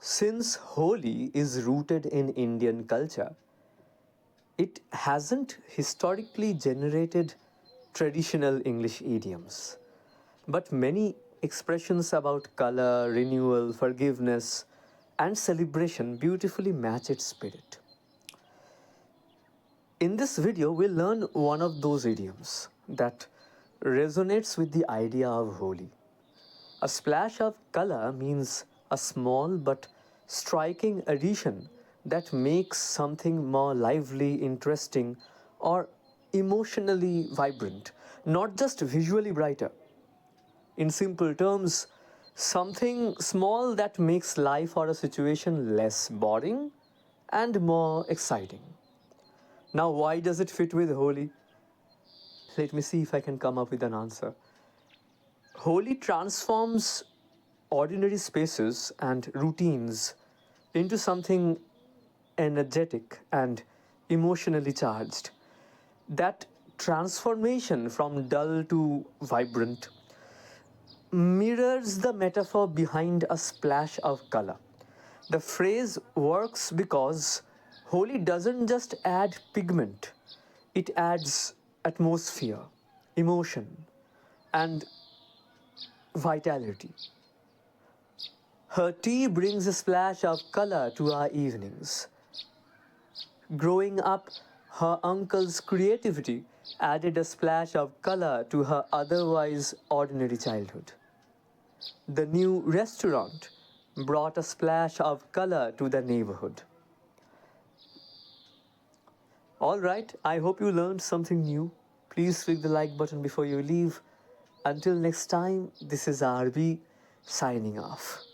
Since Holi is rooted in Indian culture, it hasn't historically generated traditional English idioms. But many expressions about color, renewal, forgiveness, and celebration beautifully match its spirit. In this video, we'll learn one of those idioms that resonates with the idea of Holi. A splash of color means a small but striking addition that makes something more lively, interesting, or emotionally vibrant, not just visually brighter. In simple terms, something small that makes life or a situation less boring and more exciting. Now, why does it fit with Holi? Let me see if I can come up with an answer. Holi transforms ordinary spaces and routines into something energetic and emotionally charged. That transformation from dull to vibrant mirrors the metaphor behind a splash of color. The phrase works because Holi doesn't just add pigment, it adds atmosphere, emotion, and vitality. Her tea brings a splash of color to our evenings. Growing up, her uncle's creativity added a splash of color to her otherwise ordinary childhood. The new restaurant brought a splash of color to the neighborhood. Alright, I hope you learned something new. Please click the like button before you leave. Until next time, this is RB signing off.